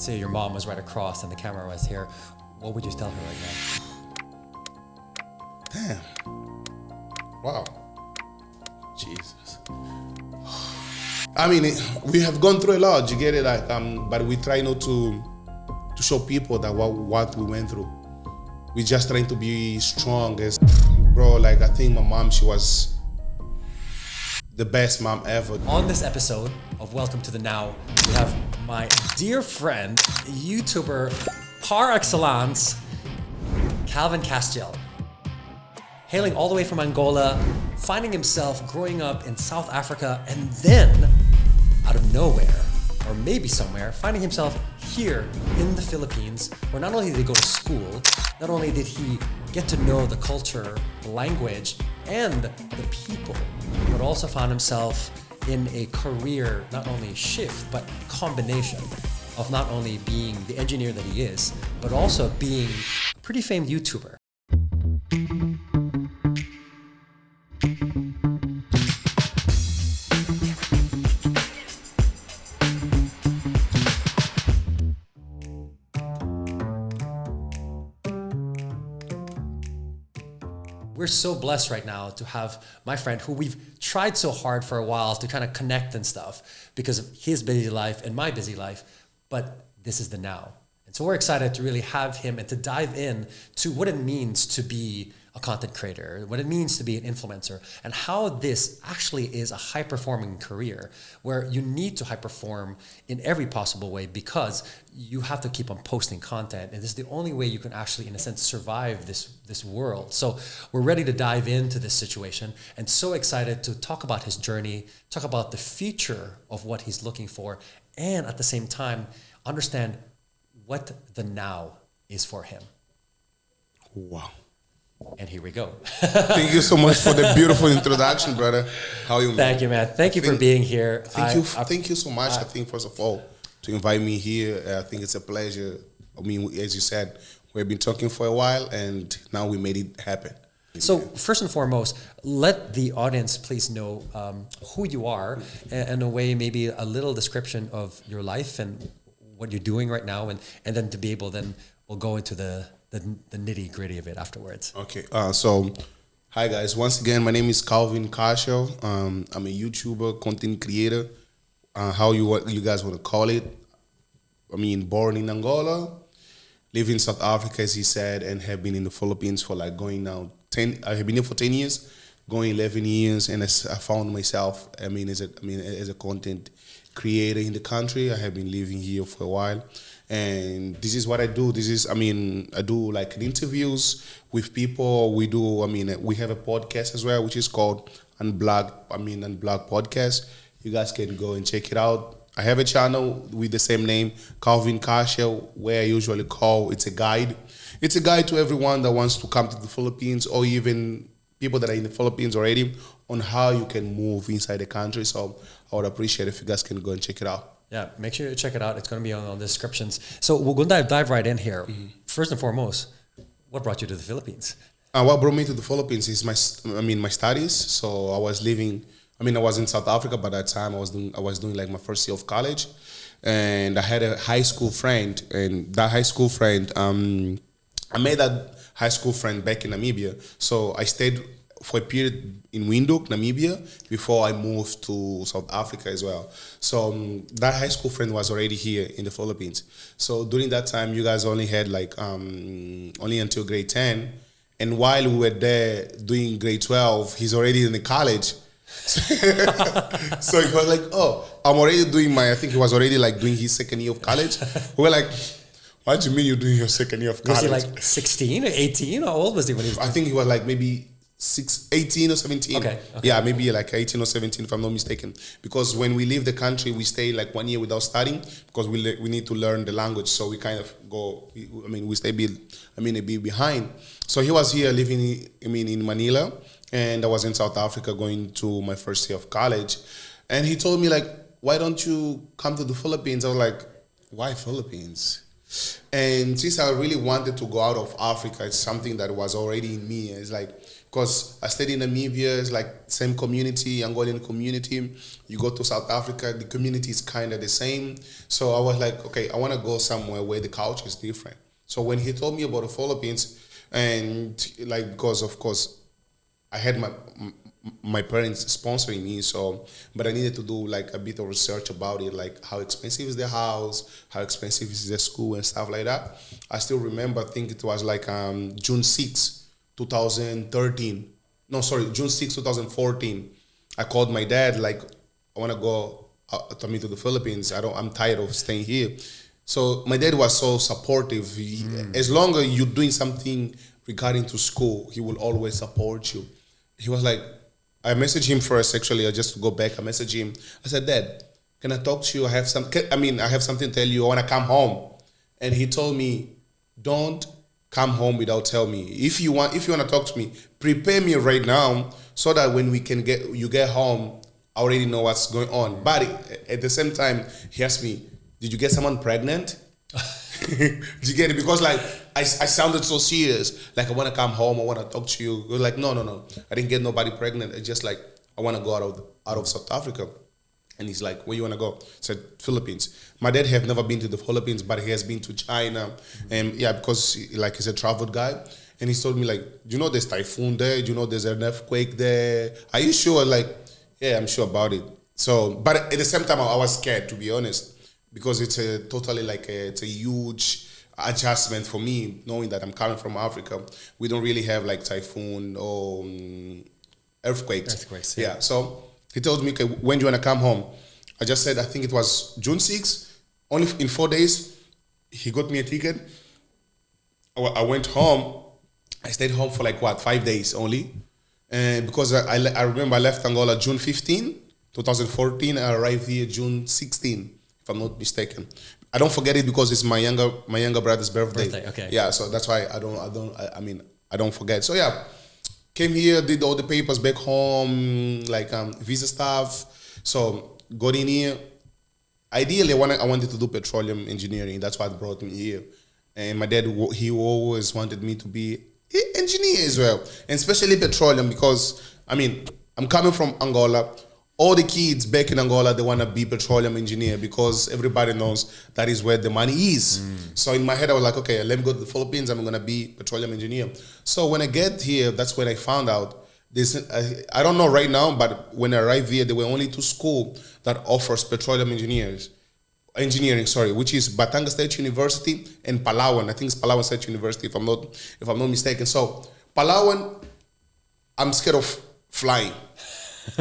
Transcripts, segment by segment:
say your mom was right across and the camera was here, what would you tell her right now? Damn. Wow. Jesus. I mean, we have gone through a lot. You get it, like, but we try not to show people that what we went through. We just trying to be strong. As bro, like I think my mom, she was the best mom ever. On this episode of Welcome to the Now, we have my dear friend, YouTuber par excellence, Calvin Castiel. Hailing all the way from Angola, finding himself growing up in South Africa, and then, out of nowhere, or maybe somewhere, finding himself here in the Philippines, where not only did he go to school, not only did he get to know the culture, the language, and the people, but also found himself in a career, not only shift, but combination of not only being the engineer that he is, but also being a pretty famed YouTuber. We're so blessed right now to have my friend who we've tried so hard for a while to kind of connect and stuff because of his busy life and my busy life, but this is the now. And so we're excited to really have him and to dive in to what it means to be a content creator, what it means to be an influencer, and how this actually is a high-performing career where you need to high-perform in every possible way because you have to keep on posting content, and this is the only way you can actually, in a sense, survive this world. So we're ready to dive into this situation and so excited to talk about his journey, talk about the future of what he's looking for, and at the same time, understand what the now is for him. Wow. And here we go. Thank you so much for the beautiful introduction, brother. How are you, man? Thank you, man. Thank you for being here. Thank you so much. I think, first of all, to invite me here, I think it's a pleasure. I mean, as you said, we've been talking for a while, and now we made it happen. So first and foremost, let the audience please know who you are, and in a way, maybe a little description of your life and what you're doing right now, and then to be able, then we'll go into the nitty gritty of it afterwards. Okay. So, hi guys. Once again, my name is Calvin Castiel. I'm a YouTuber, content creator. What you guys want to call it? I mean, born in Angola, live in South Africa, as he said, and have been in the Philippines for like going now 10. I have been here for 10 years, going 11 years, and I found myself. As a content creator in the country. I have been living here for a while. And this is what I do. I do like interviews with people. We have a podcast as well, which is called Unblocked Podcast. You guys can go and check it out. I have a channel with the same name, Calvin Castiel, where I usually it's a guide. It's a guide to everyone that wants to come to the Philippines, or even people that are in the Philippines already, on how you can move inside the country. So I would appreciate if you guys can go and check it out. Yeah, make sure you check it out. It's going to be on the descriptions. So we're going to dive right in here. Mm-hmm. First and foremost, what brought you to the Philippines? What brought me to the Philippines is my studies. So I was in South Africa by that time. I was doing like my first year of college, and I had a high school friend, and that high school friend, I made that high school friend back in Namibia. So I stayed for a period in Windhoek, Namibia, before I moved to South Africa as well. So that high school friend was already here in the Philippines. So during that time, you guys only had only until grade 10. And while we were there doing grade 12, he's already in the college. So he was like, oh, I'm already doing I think he was already like doing his second year of college. We were like, what do you mean you're doing your second year of college? Was he like 16 or 18? How old was he when he was I think he was like maybe 18 or 17. Okay. Yeah, maybe like 18 or 17 if I'm not mistaken. Because when we leave the country, we stay like 1 year without studying because we need to learn the language. So we kind of we stay a bit behind. So he was here living in Manila, and I was in South Africa going to my first year of college. And he told me like, why don't you come to the Philippines? I was like, why Philippines? And since I really wanted to go out of Africa, it's something that was already in me. It's like, because I stayed in Namibia, it's like same community, Angolan community. You go to South Africa, the community is kind of the same. So I was like, okay, I want to go somewhere where the culture is different. So when he told me about the Philippines, and like, because of course I had my parents sponsoring me, so but I needed to do like a bit of research about it, like how expensive is the house, how expensive is the school and stuff like that. I still remember, I think it was like June 6, 2013. No, sorry, June 6, 2014. I called my dad, like, I want to go to the Philippines. I'm tired of staying here. So my dad was so supportive. As long as you're doing something regarding to school, he will always support you. He was like, I messaged him first, actually, just to go back. I messaged him. I said, Dad, can I talk to you? I have something to tell you. I want to come home. And he told me, don't come home without telling me. If you want to talk to me, prepare me right now so that when you get home, I already know what's going on. But at the same time, he asked me, did you get someone pregnant? Did you get it? Because like I sounded so serious. Like, I want to come home. I want to talk to you. Like, no. I didn't get nobody pregnant. It's just like, I want to go out of South Africa. And he's like, where you want to go? I said, Philippines. My dad have never been to the Philippines, but he has been to China. And yeah, because like he's a traveled guy. And he told me like, do you know there's typhoon there? Do you know there's an earthquake there? Are you sure? Like, yeah, I'm sure about it. So, but at the same time, I was scared, to be honest. Because it's it's a huge adjustment for me, knowing that I'm coming from Africa. We don't really have like typhoon or earthquakes. Yeah. So he told me, okay, when do you want to come home? I just said, I think it was June 6th. Only in 4 days, he got me a ticket. I went home. I stayed home for 5 days only. And because I remember I left Angola June 15, 2014. I arrived here June 16. If I'm not mistaken. I don't forget it because it's my younger brother's birthday. Okay. Yeah, so that's why I don't forget. So yeah, came here, did all the papers back home, visa stuff. So got in here. Ideally, I wanted to do petroleum engineering. That's what brought me here. And my dad, he always wanted me to be an engineer as well, and especially petroleum because I'm coming from Angola. All the kids back in Angola, they want to be petroleum engineer because everybody knows that is where the money is. So in my head, I was like, okay, let me go to the Philippines. I'm going to be petroleum engineer. So when I get here, that's when I found out this. I don't know right now, but when I arrived here, there were only 2 schools that offers petroleum engineering, which is Batangas State University and Palawan. I think it's Palawan State University, if I'm not mistaken. So Palawan, I'm scared of flying.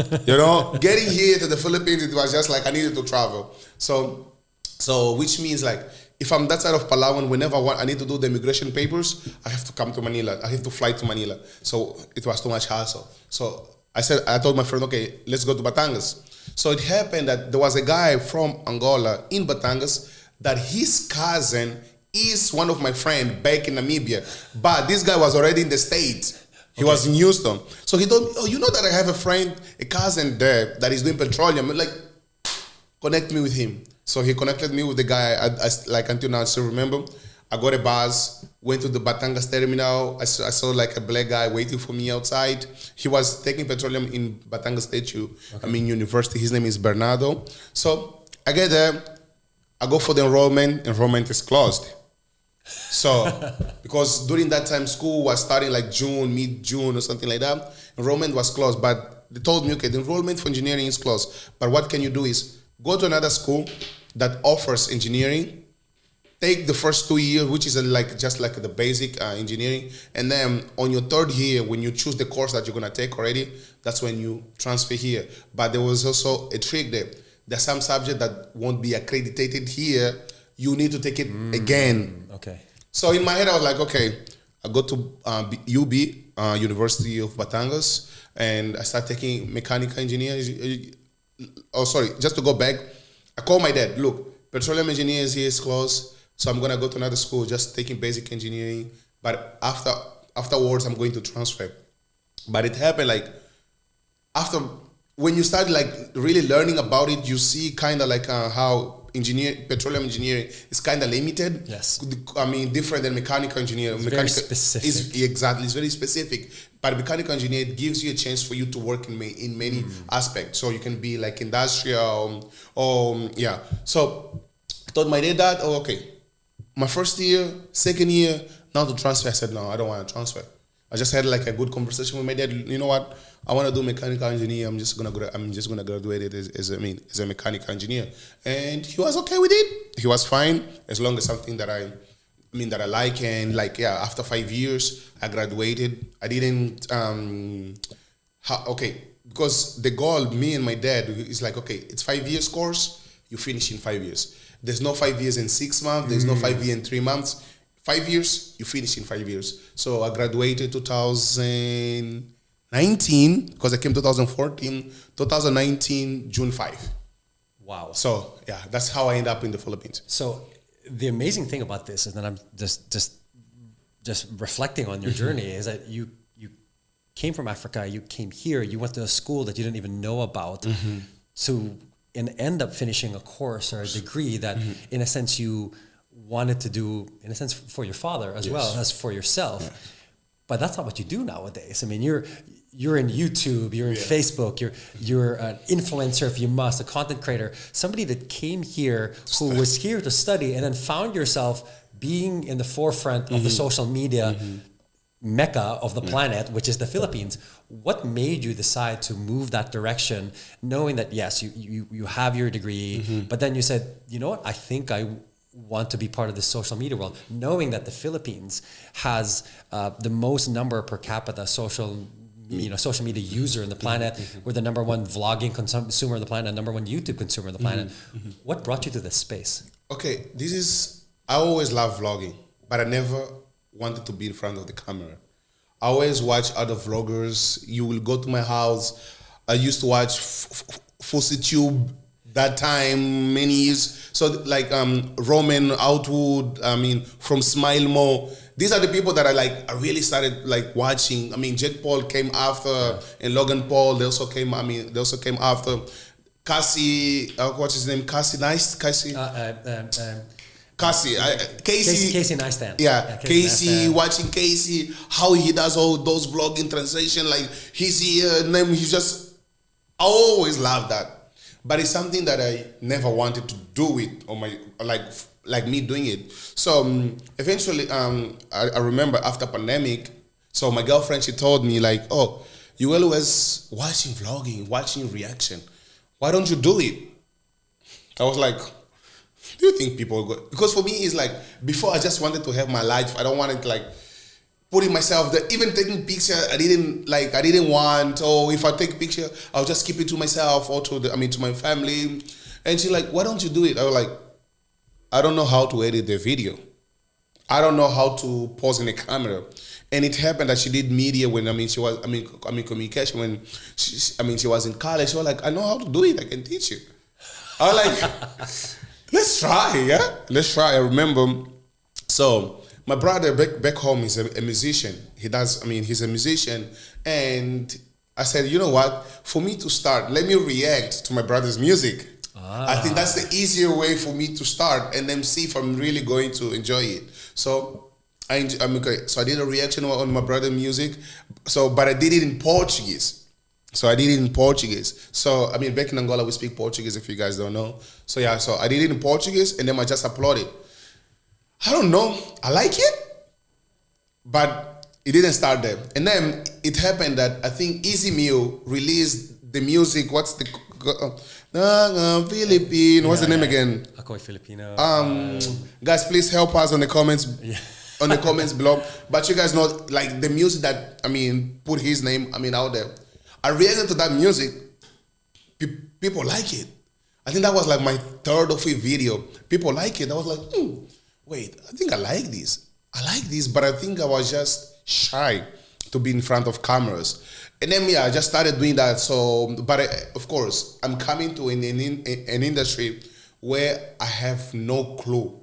Getting here to the Philippines, it was just like I needed to travel. So which means like if I'm that side of Palawan, whenever I need to do the immigration papers, I have to come to Manila. I have to fly to Manila. So it was too much hassle. So I told my friend, okay, let's go to Batangas. So it happened that there was a guy from Angola in Batangas that his cousin is one of my friends back in Namibia. But this guy was already in the States. He was in Houston. So he told me, oh, you know that I have a cousin there that is doing petroleum. Like, connect me with him. So he connected me with the guy. I until now, I still remember. I got a bus, went to the Batangas terminal. I saw like a black guy waiting for me outside. He was taking petroleum in Batangas State University. His name is Bernardo. So I get there. I go for the enrollment. Enrollment is closed. So, because during that time, school was starting like mid-June or something like that. Enrollment was closed, but they told me, okay, the enrollment for engineering is closed. But what can you do is go to another school that offers engineering, take the first 2 years, which is just like the basic engineering. And then on your 3rd year, when you choose the course that you're going to take already, that's when you transfer here. But there was also a trick there. There's some subject that won't be accredited here. You need to take it again. Okay. So in my head, I was like, okay, I go to UB, University of Batangas, and I start taking mechanical engineering. Oh, sorry, just to go back, I call my dad. Look, petroleum engineers here is closed, so I'm gonna go to another school, just taking basic engineering. But afterwards, I'm going to transfer. But it happened after when you start really learning about it, you see kind of how petroleum engineering is kind of limited. Yes. I mean, different than mechanical engineering. It's very specific. Exactly, it's very specific. But mechanical engineering gives you a chance for you to work in many aspects. So you can be like industrial, yeah. So I told my dad that, okay, my first year, second year, now to transfer. I said, no, I don't want to transfer. I just had like a good conversation with my dad. You know what? I want to do mechanical engineer. I'm just gonna graduate it as a mechanical engineer. And he was okay with it. He was fine as long as something that I like. And like, yeah, after 5 years, I graduated. I didn't because the goal, me and my dad, is like, okay, it's 5 years course. You finish in 5 years. There's no 5 years in 6 months. There's no 5 years in 3 months. 5 years, you finish in 5 years. So I graduated 2019 because I came 2014. 2019 June 5. Wow. So yeah, that's how I end up in the Philippines. So the amazing thing about this is that I'm just reflecting on your journey is that you came from Africa, you came here, you went to a school that you didn't even know about and end up finishing a course or a degree that in a sense you wanted to do, in a sense, for your father as well as for yourself. Yeah. But that's not what you do nowadays. I mean, you're in YouTube, you're in Facebook, you're an influencer if you must, a content creator, somebody that came here who was here to study and then found yourself being in the forefront of the social media mecca of the planet, which is the Philippines. What made you decide to move that direction, knowing that, yes, you have your degree, but then you said, you know what, I think I want to be part of the social media world, knowing that the Philippines has the most number per capita social media user in the planet. We're the number one vlogging consumer on the planet, number one YouTube consumer on the planet. What brought you to this space? Okay, I always loved vlogging, but I never wanted to be in front of the camera. I always watch other vloggers. You will go to my house. I used to watch FussyTube that time, many years. So like Roman Outwood, from Smile Mo. These are the people that I really started like watching. I mean, Jake Paul came after, and Logan Paul. They also came after. Cassie, what's his name? Cassie Neistat. Yeah, Casey, watching Casey, how he does all those vlogging translation, like he's here, and then I always loved that. But it's something that I never wanted to do it, or like me doing it. So eventually, I remember after pandemic, so my girlfriend, she told me like, oh, you always watching vlogging, watching reaction. Why don't you do it? I was like, do you think people go? Because for me, it's like, before I just wanted to have my life. I don't want it like putting myself there. Even taking picture, I didn't want. Or if I take picture, I'll just keep it to myself or to my family. And she's like, why don't you do it? I was like, I don't know how to edit the video. I don't know how to pose in the camera. And it happened that she did media when she was communication when she was in college. She was like, I know how to do it. I can teach you. I was like, let's try, yeah? Let's try. I remember. So my brother back home is a musician. He's a musician. And I said, you know what? For me to start, let me react to my brother's music. I think that's the easier way for me to start and then see if I'm really going to enjoy it. So I did a reaction on my brother's music. But I did it in Portuguese. So back in Angola, we speak Portuguese, if you guys don't know. So I did it in Portuguese, and then I just uploaded. I don't know. I like it, but it didn't start there. And then it happened that I think Easy Meal released the music. What's the Filipino? What's the name again? Ako'y Filipino. Guys, please help us on the comments. Yeah. On the comments below. But you guys know, like the music that put his name out there. I reacted to that music. People like it. I think that was like my third or fifth video. People like it. I was like, wait, I think I like this. But I think I was just shy to be in front of cameras. And then, I just started doing that. So, of course, I'm coming to an industry where I have no clue.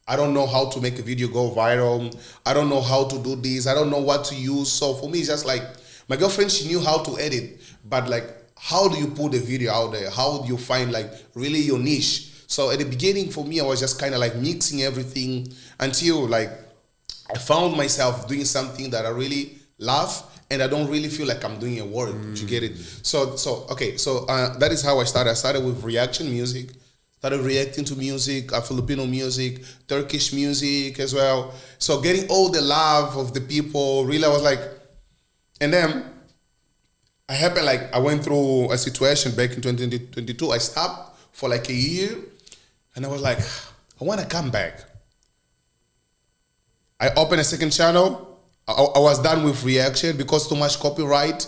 I don't know how to make a video go viral. I don't know how to do this. I don't know what to use. So for me, it's just like, my girlfriend, she knew how to edit, but like, how do you put a video out there? How do you find like really your niche? So at the beginning, for me, I was just kind of like mixing everything until like I found myself doing something that I really love, and I don't really feel like I'm doing a work. You get it? So that is how I started. I started with reaction music. Started reacting to music, Filipino music, Turkish music as well. So getting all the love of the people, really, I was like, and then I went through a situation back in 2022. I stopped for like a year, and I was like, I want to come back. I opened a second channel. I was done with reaction because too much copyright.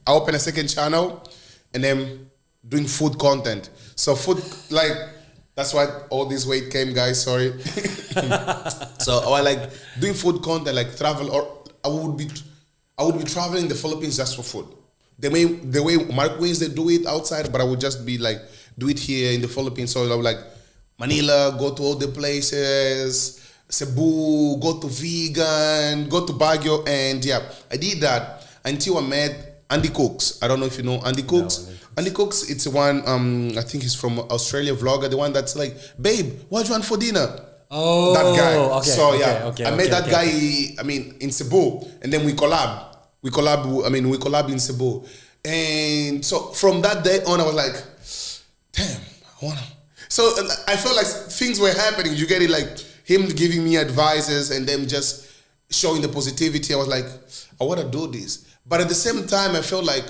I opened a second channel, and then doing food content. So food, like, that's why all this weight came, guys, sorry. So I was like doing food content, like travel, or I would be traveling the Philippines just for food. The way Mark Wayne's, they do it outside, but I would just be like, do it here in the Philippines. So I would like Manila, go to all the places, Cebu, go to Vegan, go to Baguio, and yeah, I did that until I met Andy Cooks. I don't know if you know Andy Cooks. No, Andy Cooks, it's one, I think he's from Australia, vlogger, the one that's like, babe, what do you want for dinner? Oh, that guy. Okay, so yeah, I met that guy, I mean, in Cebu, and then we collab. We collab in Cebu. And so from that day on, I was like, damn, I wanna. So I felt like things were happening. You get it, like him giving me advices and them just showing the positivity. I was like, I wanna do this. But at the same time, I felt like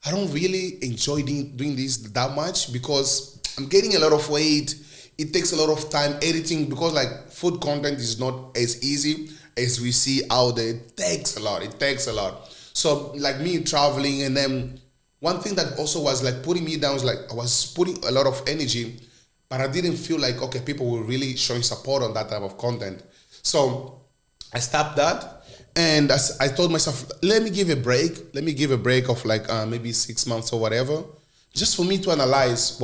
I don't really enjoy doing this that much because I'm getting a lot of weight. It takes a lot of time editing because like food content is not as easy as we see out there. It takes a lot. So like me traveling, and then one thing that also was like putting me down was like I was putting a lot of energy, but I didn't feel like, okay, people were really showing support on that type of content. So I stopped that. And I told myself, let me give a break. Let me give a break of like maybe 6 months or whatever, just for me to analyze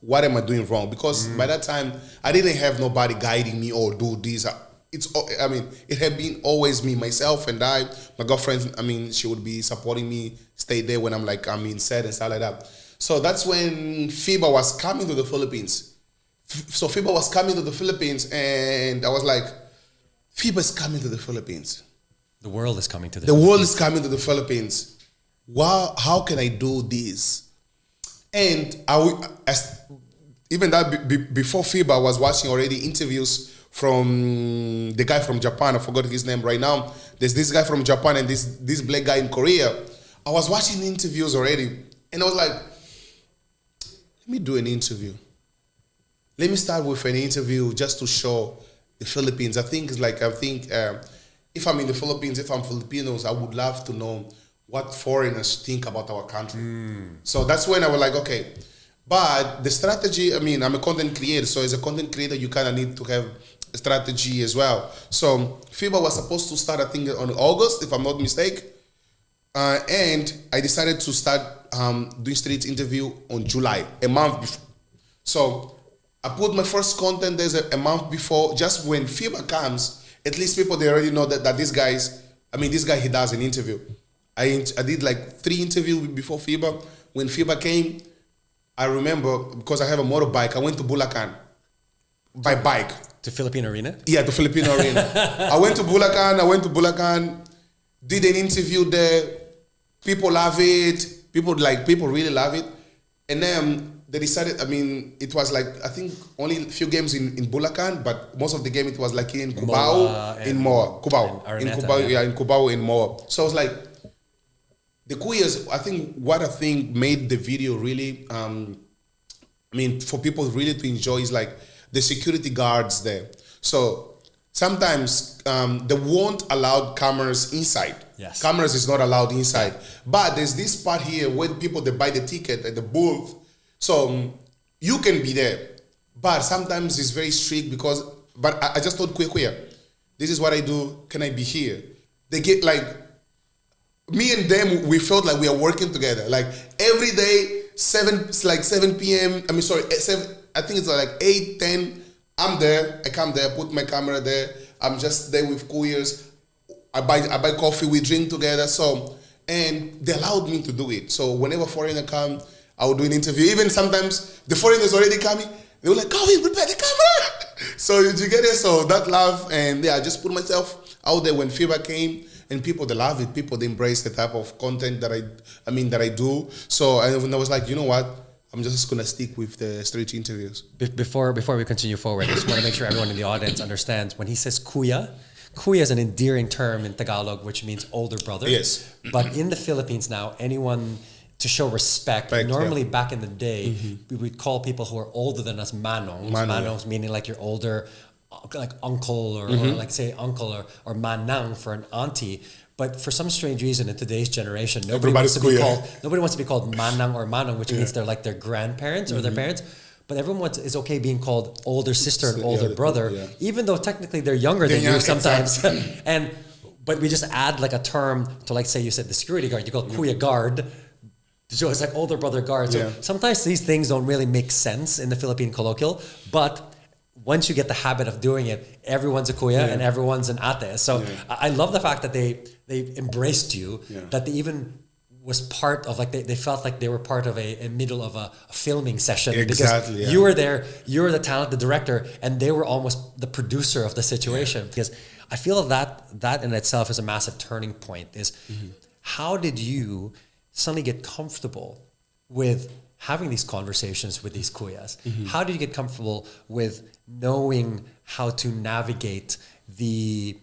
what am I doing wrong. Because by that time, I didn't have nobody guiding me or do this. It had been always me, myself, and I. My girlfriend, she would be supporting me, stay there when I'm like, sad and stuff like that. So that's when FIBA was coming to the Philippines. So FIBA was coming to the Philippines, and I was like, FIBA is coming to the Philippines. The world is coming to the Philippines. The world is coming to the Philippines. Wow, how can I do this? And before FIBA, I was watching already interviews from the guy from Japan. I forgot his name right now. There's this guy from Japan and this black guy in Korea. I was watching the interviews already, and I was like, let me do an interview. Let me start with an interview just to show the Philippines. If I'm in the Philippines, if I'm Filipinos, I would love to know what foreigners think about our country. So that's when I was like, okay. But the strategy, I'm a content creator. So as a content creator, you kind of need to have a strategy as well. So FIBA was supposed to start, I think, on August, if I'm not mistaken. And I decided to start doing street interview on July, a month before. So I put my first content there a month before, just when FIBA comes. At least people, they already know that this guy, he does an interview. I did like 3 interviews before FIBA. When FIBA came, I remember, because I have a motorbike, I went to Bulacan by bike. To Philippine Arena? Yeah, to Philippine Arena. I went to Bulacan, did an interview there. People love it. People really love it. And then they decided, it was like, I think only a few games in Bulacan, but most of the game it was like in Cubao, in Moa. In Cubao, in Moa. So I was like, the kuyas, I think made the video really, for people really to enjoy is like the security guards there. So sometimes they won't allow cameras inside. Yes. Cameras is not allowed inside. But there's this part here where people, they buy the ticket at the booth. So you can be there, but sometimes it's very strict but I just told Kuya, this is what I do, can I be here? They get like, me and them, we felt like we are working together. Like every day, 7 p.m., I think it's like 8, 10, I'm there, I come there, put my camera there, I'm just there with Kuyas, I buy coffee, we drink together, and they allowed me to do it. So whenever foreigner come, I would do an interview. Even sometimes the foreigners already coming. They were like, Calvin, prepare the camera. So you get it? So that love, and I just put myself out there when FIBA came, and people, they love it. People, they embrace the type of content that I do. So I was like, you know what? I'm just going to stick with the street interviews. Before we continue forward, I just want to make sure everyone in the audience understands when he says kuya is an endearing term in Tagalog, which means older brother. Yes. But in the Philippines now, anyone to show respect, normally back in the day, we would call people who are older than us manongs. Manongs meaning like you're older, like uncle or like say uncle or manang for an auntie. But for some strange reason in today's generation, nobody wants to be called manang or manong, which means they're like their grandparents or their parents. But everyone is okay being called older sister and older brother, even though technically they're younger than you sometimes. But we just add like a term to, like, say you said the security guard, you call kuya guard. So it's like older brother guard. So sometimes these things don't really make sense in the Philippine colloquial, but once you get the habit of doing it, everyone's a kuya and everyone's an ate. So I love the fact that they embraced you, that they even was part of, like, they felt like they were part of a middle of a filming session. Exactly. Because you were there, you were the talent, the director, and they were almost the producer of the situation. Because I feel that in itself is a massive turning point. Is how did you suddenly get comfortable with having these conversations with these kuyas? How did you get comfortable with knowing how to navigate the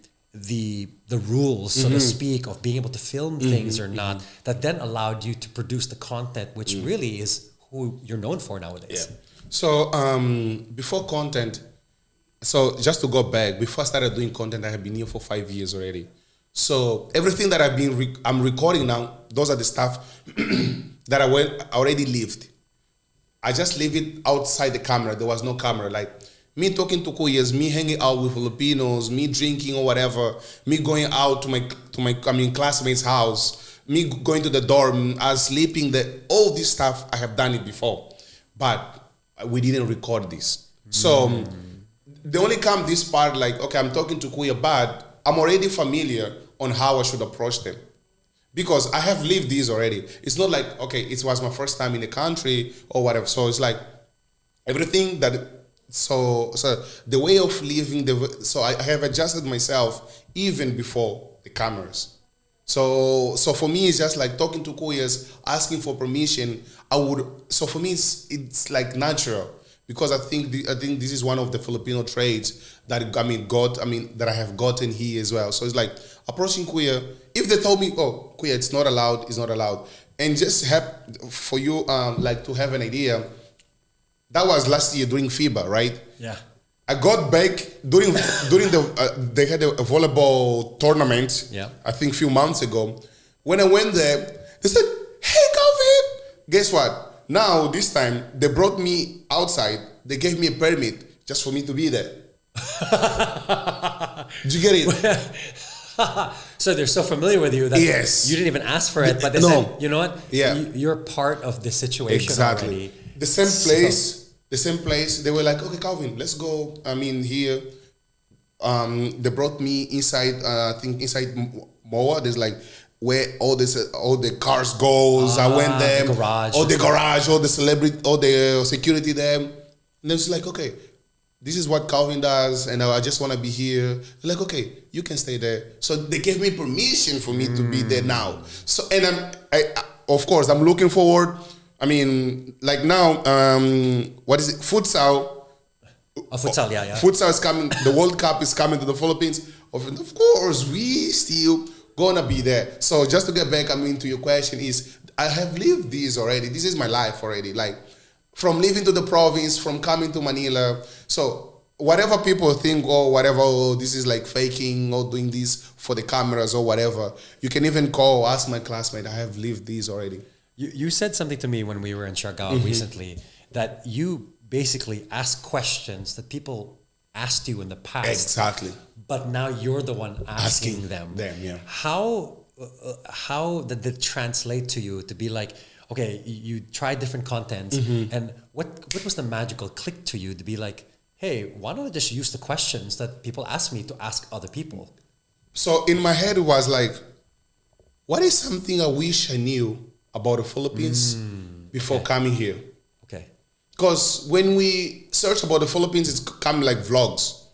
rules, so to speak, of being able to film things or not, that then allowed you to produce the content, which really is who you're known for nowadays? So before content, so just to go back, before I started doing content, I have been here for 5 years already. So everything that I'm recording now, those are the stuff that I already lived. I just leave it outside the camera. There was no camera. Like me talking to kuyas, me hanging out with Filipinos, me drinking or whatever, me going out to my classmate's house, me going to the dorm, us sleeping. All this stuff I have done it before, but we didn't record this. So they only come this part like, okay, I'm talking to kuya, but I'm already familiar on how I should approach them, because I have lived these already. It's not like, okay, it was my first time in the country or whatever. So it's like everything that, so the way of living, so I have adjusted myself even before the cameras. So for me, it's just like talking to kuyas, asking for permission. So for me, it's like natural. Because I think this is one of the Filipino traits that that I have gotten here as well. So it's like approaching kuya. If they told me, oh, kuya, it's not allowed, and just for you like to have an idea. That was last year during FIBA, right? Yeah. I got back during they had a volleyball tournament. Yeah. I think a few months ago. When I went there, they said, "Hey, Calvin, guess what? Now, this time, they brought me outside. They gave me a permit just for me to be there." Did you get it? So they're so familiar with you that you didn't even ask for it, but they said, you know what? Yeah. You're part of the situation already. The same place. They were like, okay, Calvin, let's go. Here. They brought me inside, I think inside MOA. There's like, where all the cars goes. I went there. The garage. All the security there. And then it's like, okay, this is what Calvin does, and I just want to be here. They're like, okay, you can stay there. So they gave me permission for me to be there now. So, and of course, I'm looking forward. Like now, what is it? Futsal. Futsal, yeah. Futsal is coming. The World Cup is coming to the Philippines. Of course, we still gonna be there. So just to get back, to your question is, I have lived this already. This is my life already. Like from living to the province, from coming to Manila. So whatever people think or whatever, this is like faking or doing this for the cameras or whatever, you can even call, ask my classmate. I have lived this already. You said something to me when we were in Siargao recently, that you basically ask questions that people asked you in the past. Exactly. But now you're the one asking them. Yeah. How did it translate to you to be like, okay, you tried different contents, and what was the magical click to you to be like, hey, why don't I just use the questions that people ask me to ask other people? So in my head it was like, what is something I wish I knew about the Philippines before Okay. coming here. Okay. Because when we search about the Philippines, it's come like vlogs.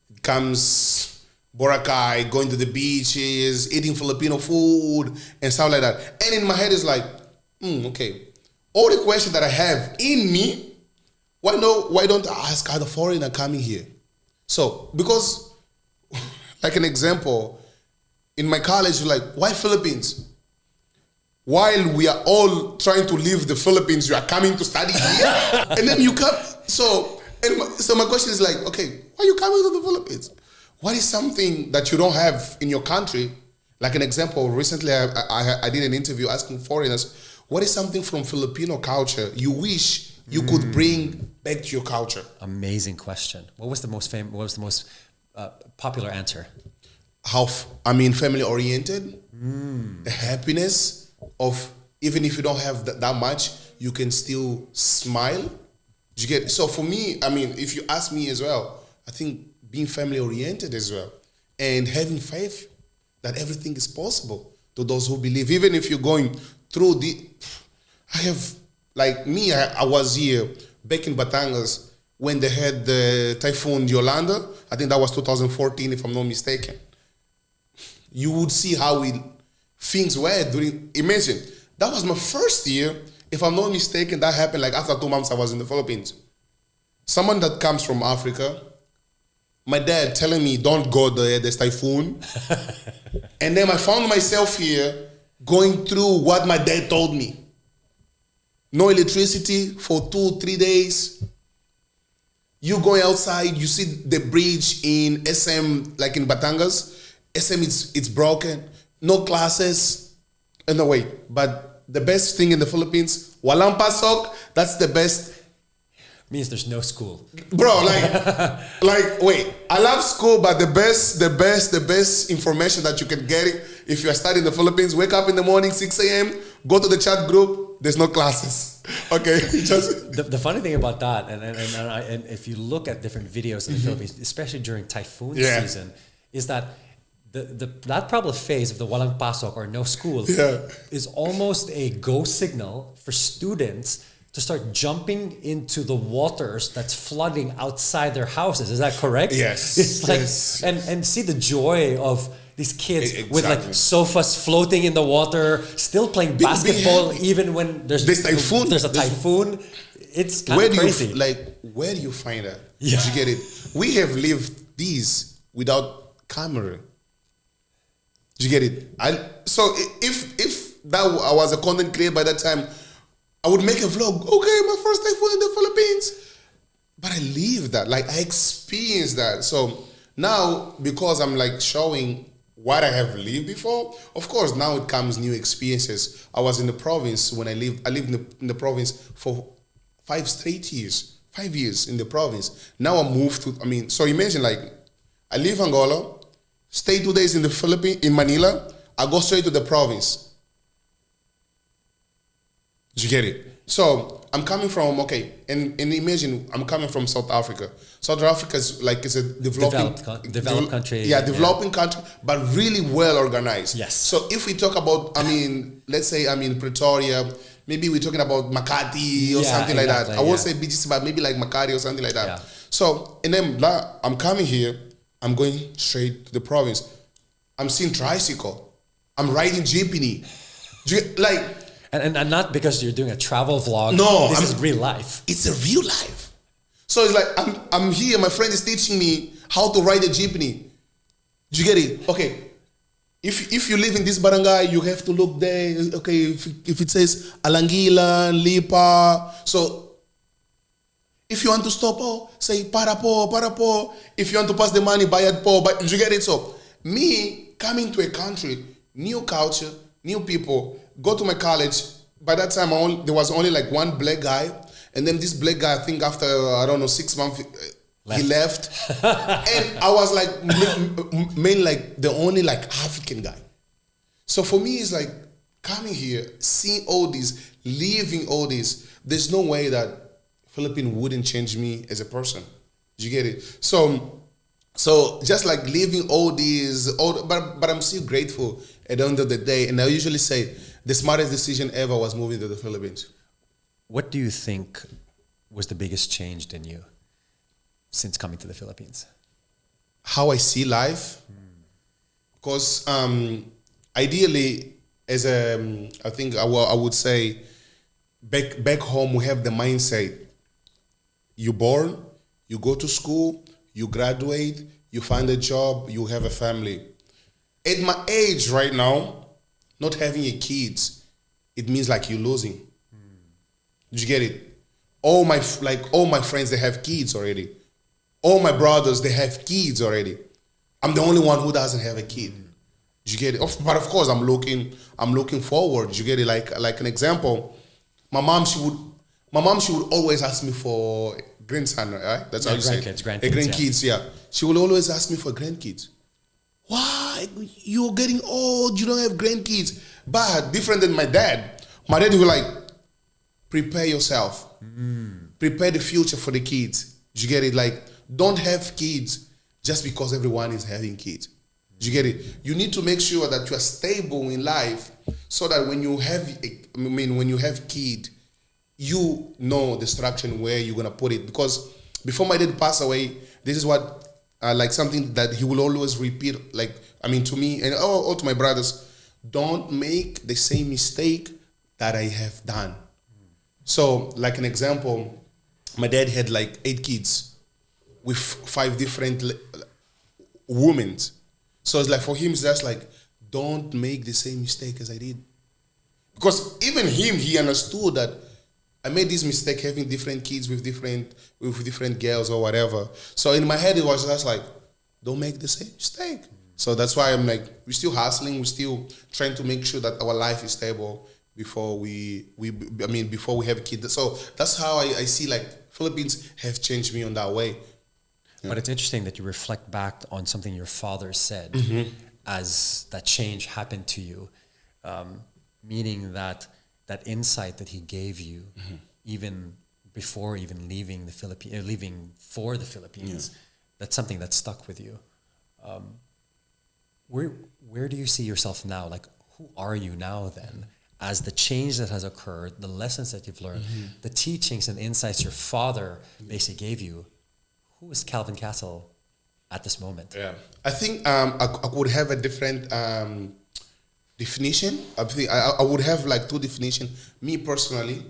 It comes Boracay, going to the beaches, eating Filipino food and stuff like that. And in my head is like, okay. All the questions that I have in me, why don't I ask other foreigner coming here? So, because, like an example, in my college, like, why Philippines? While we are all trying to leave the Philippines, you are coming to study here, and then you come. So my question is like, okay, why are you coming to the Philippines? What is something that you don't have in your country? Like an example, recently I did an interview asking foreigners, what is something from Filipino culture you wish you could bring back to your culture? Amazing question. What was the most popular answer? Family oriented, the happiness of even if you don't have that much, you can still smile. Do you get? So for me, if you ask me as well, I think being family oriented as well and having faith that everything is possible to those who believe. Even if you're going through I was here back in Batangas when they had the typhoon Yolanda. I think that was 2014, if I'm not mistaken. You would see how things were during. Imagine that was my first year. If I'm not mistaken, that happened like after 2 months I was in the Philippines. Someone that comes from Africa, my dad telling me don't go there, there's typhoon. And then I found myself here going through what my dad told me. No electricity for 2-3 days. You go outside, you see the bridge in SM, like in Batangas. SM, it's broken. No classes. No, wait. But the best thing in the Philippines, walang pasok, that's the best. Means there's no school. Bro, wait. I love school, but the best information that you can get if you are studying in the Philippines, wake up in the morning, 6 a.m., go to the chat group, there's no classes. Okay? The funny thing about that, and if you look at different videos in the Philippines, especially during typhoon season, is that that probably phase of the walang pasok or no school is almost a go signal for students to start jumping into the waters that's flooding outside their houses. Is that correct? Yes. It's like, yes. And see the joy of these kids Exactly. with like sofas floating in the water, still playing basketball even when there's typhoon. There's a typhoon. It's kind of crazy. Where do you find that? Yeah. Did you get it? We have lived these without camera. Did you get it? So if that I was a content creator by that time, I would make a vlog. Okay, my first typhoon in the Philippines. But I lived that. Like I experienced that. So now because I'm like showing what I have lived before, of course now it comes new experiences. I was in the province when I lived in the province for 5 straight years. 5 years in the province. Now I moved to so imagine like I leave Angola, stay 2 days in the Philippines, in Manila, I go straight to the province. Did you get it? So I'm coming from and imagine I'm coming from South Africa. South Africa is a developed country. Yeah, developing country, but really well organized. Yes. So if we talk about, let's say Pretoria, maybe we're talking about Makati or something like that. I won't say BGC, but maybe like Makati or something like that. Yeah. So and then I'm coming here. I'm going straight to the province. I'm seeing tricycle. I'm riding jeepney. And not because you're doing a travel vlog. No, this is real life. It's a real life. So it's like I'm here. My friend is teaching me how to ride a jeepney. Do you get it? Okay. If you live in this barangay, you have to look there. Okay. If it says Alangila, Lipa, so if you want to stop, say para po. If you want to pass the money, bayad po. But do you get it? So me coming to a country, new culture, new people. Go to my college. By that time, there was only like one black guy. And then this black guy, I think after, 6 months, he left. And I was like, the only like African guy. So for me, it's like coming here, seeing all this, living all this. There's no way that Philippines wouldn't change me as a person. Do you get it? So just like living all these, but I'm still grateful at the end of the day. And I usually say, the smartest decision ever was moving to the Philippines. what do you think was the biggest change in you since coming to the Philippines? How I see life, because ideally, as a, I think I would say, back home we have the mindset: you born, you go to school, you graduate, you find a job, you have a family. At my age right now, not having a kids, it means like you're losing. Did you get it? All my friends, they have kids already. All my brothers, they have kids already. I'm the only one who doesn't have a kid. Did you get it? But of course, I'm looking forward. Did you get it? Like an example, my mom, she would always ask me for grandson, right? That's how you say it. Grandkids, yeah. She will always ask me for grandkids. Why? You're getting old, you don't have grandkids. But different than my dad. My dad will like, prepare yourself. Prepare the future for the kids. Did you get it? Like, don't have kids just because everyone is having kids. Did you get it? You need to make sure that you are stable in life so that when you have kid, you know the structure where you're gonna put it. Because before my dad passed away, this is what like something that he will always repeat. To me and all to my brothers, don't make the same mistake that I have done. So, like an example, my dad had like 8 kids with 5 different women. So it's like for him, it's just like, don't make the same mistake as I did. Because even him, he understood that I made this mistake having different kids with different girls or whatever. So in my head, it was just like, don't make the same mistake. So that's why I'm like, we're still hustling, we're still trying to make sure that our life is stable before we have kids. So that's how I see like Philippines have changed me on that way. Yeah. But it's interesting that you reflect back on something your father said as that change happened to you, meaning that insight that he gave you, even before even leaving the Philippines, leaving for the Philippines, that's something that stuck with you. Where do you see yourself now? Like, who are you now then? As the change that has occurred, the lessons that you've learned, the teachings and insights your father basically gave you, who is Calvin Castiel at this moment? Yeah, I think I would have a different definition. I would have like 2 definitions. Me personally,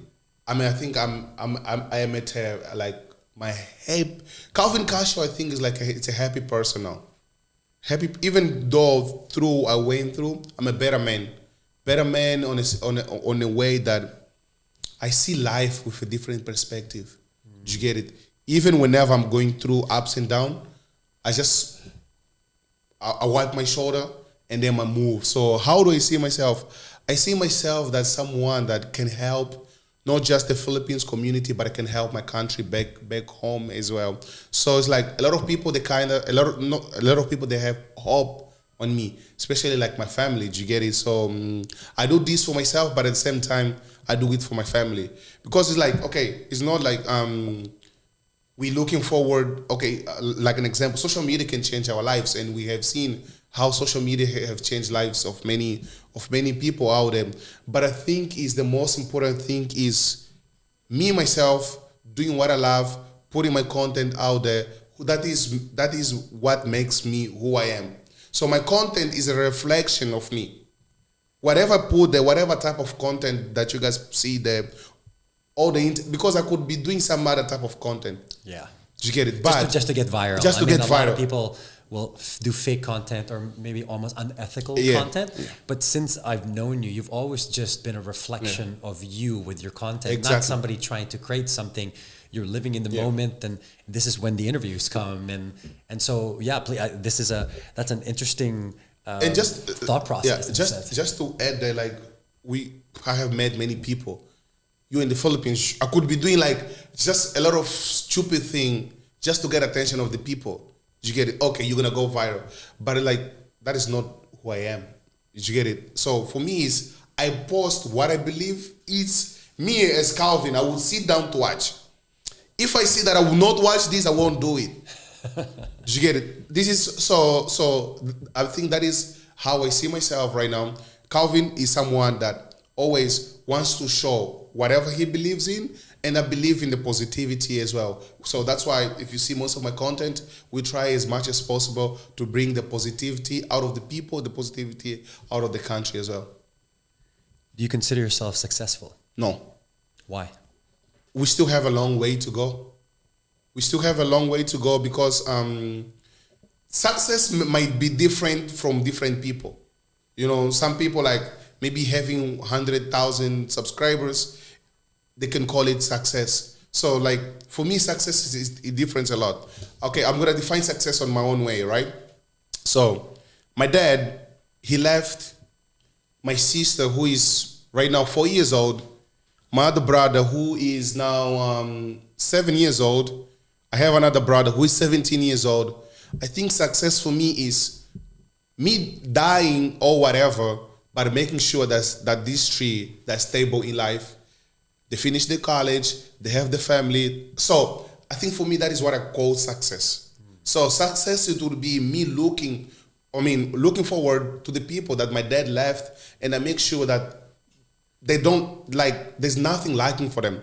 I think I am at like my happy. Calvin Castiel, I think, is like it's a happy person now. Happy, even though I went through, I'm a better man. Better man on a way that I see life with a different perspective. Do you get it? Even whenever I'm going through ups and downs, I wipe my shoulder and then I move. So how do I see myself? I see myself as someone that can help not just the Philippines community, but I can help my country back home as well. So it's like a lot of people, they have hope on me, especially like my family. Do you get it? So I do this for myself, but at the same time, I do it for my family. Because it's like, okay, it's not like we're looking forward, like an example, social media can change our lives, and we have seen how social media have changed lives of many people out there. But I think is the most important thing is me, myself, doing what I love, putting my content out there. That is what makes me who I am. So my content is a reflection of me. Whatever I put there, whatever type of content that you guys see there, because I could be doing some other type of content. Yeah. Did you get it? But just to get viral. A lot of people will do fake content or maybe almost unethical content. Yeah. But since I've known you, you've always just been a reflection of you with your content, not somebody trying to create something. You're living in the moment, and this is when the interviews come, and so that's an interesting and just thought process. Just to add there, like I have met many people. You in the Philippines, I could be doing like just a lot of stupid thing just to get attention of the people. Did you get it? Okay, you're gonna go viral, but like that is not who I am. Did you get it? So for me, I post what I believe. It's me as Calvin. I will sit down to watch. If I see that I will not watch this, I won't do it. Did you get it? This is so I think that is how I see myself right now. Calvin is someone that always wants to show whatever he believes in, and I believe in the positivity as well. So that's why if you see most of my content, we try as much as possible to bring the positivity out of the people, the positivity out of the country as well. Do you consider yourself successful? No. Why? We still have a long way to go. We still have a long way to go because success might be different from different people. You know, some people like maybe having 100,000 subscribers, they can call it success. So like for me, success is it differs a lot. Okay, I'm gonna define success on my own way, right? So my dad, he left my sister who is right now 4 years old, my other brother who is now 7 years old. I have another brother who is 17 years old. I think success for me is me dying or whatever, but making sure that these three, they're stable in life. They finish their college, they have the family. So I think for me, that is what I call success. So success, it would be me looking forward to the people that my dad left, and I make sure that they don't, like, there's nothing lacking for them.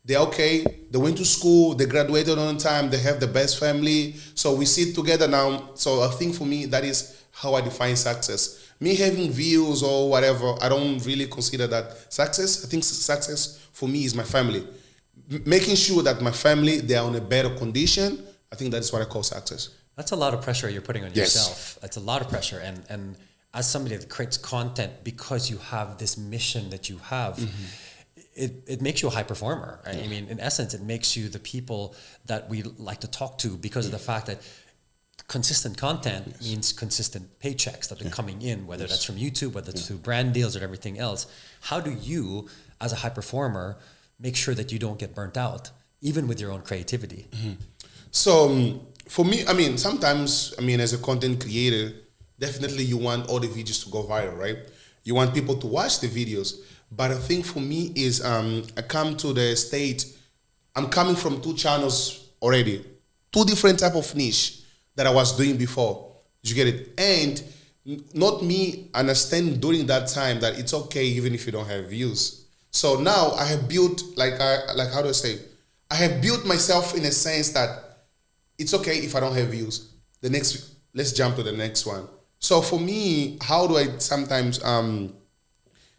They're okay, they went to school, they graduated on time, they have the best family. So we sit together now. So I think for me, that is how I define success. Me having views or whatever, I don't really consider that success. I think success for me is my family. Making sure that my family, they are in a better condition, I think that's what I call success. That's a lot of pressure you're putting on Yes. yourself. That's a lot of pressure. And as somebody that creates content because you have this mission that you have, it makes you a high performer. Right? I mean, in essence, it makes you the people that we like to talk to because of the fact that consistent content means consistent paychecks that are coming in, whether that's from YouTube, whether it's through brand deals or everything else. How do you, as a high performer, make sure that you don't get burnt out, even with your own creativity? So for me, I mean, sometimes, I mean, as a content creator, definitely you want all the videos to go viral, right? You want people to watch the videos. But I think for me is I come to the state, I'm coming from 2 channels already, 2 different type of niche that I was doing before. Did you get it? And not me understand during that time that it's okay even if you don't have views. So now I have built, how do I say? I have built myself in a sense that it's okay if I don't have views. Let's jump to the next one. So for me, how do I sometimes,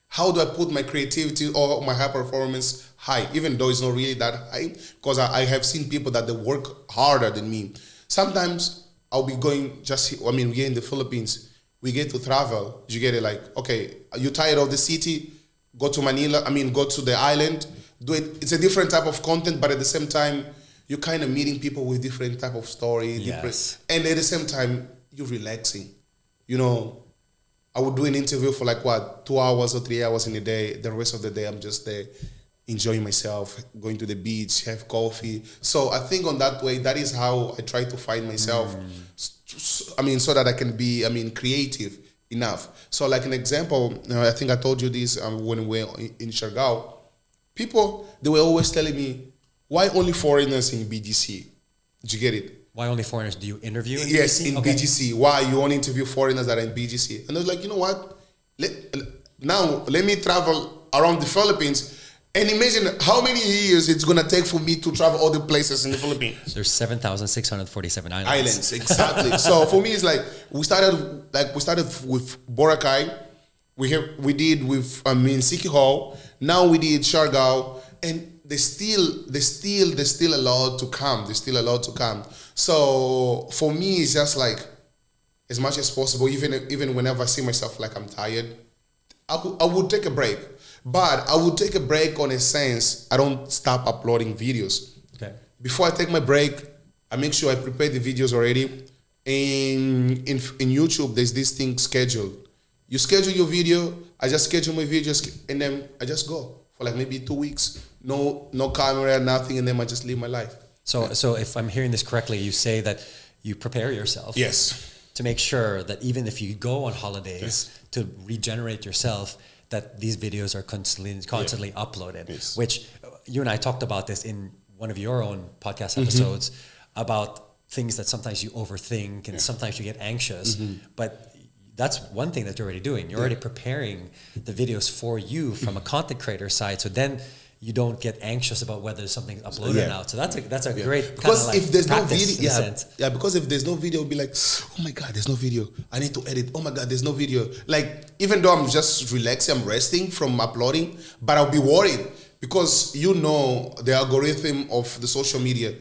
how do I put my creativity or my high performance high, even though it's not really that high? Because I have seen people that they work harder than me. Sometimes I'll be going we're in the Philippines, we get to travel. You get it, like, okay, you're tired of the city, go to Manila, go to the island, do it. It's a different type of content, but at the same time, you're kind of meeting people with different type of story. Yes. And at the same time, you're relaxing. You know, I would do an interview for 2 hours or 3 hours in a day. The rest of the day, I'm just there enjoying myself, going to the beach, have coffee. So I think on that way, that is how I try to find myself. So that I can be, creative enough. So like an example, I think I told you this when we were in Siargao. People, they were always telling me, why only foreigners in BGC? Did you get it? Why only foreigners? Do you interview in Yes, BGC? in BGC. Why you only interview foreigners that are in BGC? And I was like, you know what? Let me travel around the Philippines and imagine how many years it's going to take for me to travel all the places in the Philippines. There's 7,647 islands. Islands, exactly. So for me, it's like we started with Boracay. We did with Siquijor. Now we did Siargao, and there's still a lot to come. There's still a lot to come. So for me, it's just like as much as possible. Even whenever I see myself like I'm tired, I would take a break. But I would take a break on a sense I don't stop uploading videos. Okay. Before I take my break, I make sure I prepare the videos already. In YouTube, there's this thing scheduled. You schedule your video, I just schedule my videos, and then I just go for maybe 2 weeks. No camera, nothing, and then I just live my life. So if I'm hearing this correctly, you say that you prepare yourself. Yes. To make sure that even if you go on holidays to regenerate yourself, that these videos are constantly uploaded. Yes. Which you and I talked about this in one of your own podcast episodes about things that sometimes you overthink and sometimes you get anxious, but that's one thing that you're already doing. You're already preparing the videos for you from a content creator side. So then you don't get anxious about whether something's uploaded now. So that's a great because like if there's no video, because if there's no video, it'll be like, oh my God, there's no video. I need to edit. Oh my God, there's no video. Like, even though I'm just relaxing, I'm resting from uploading, but I'll be worried because the algorithm of the social media,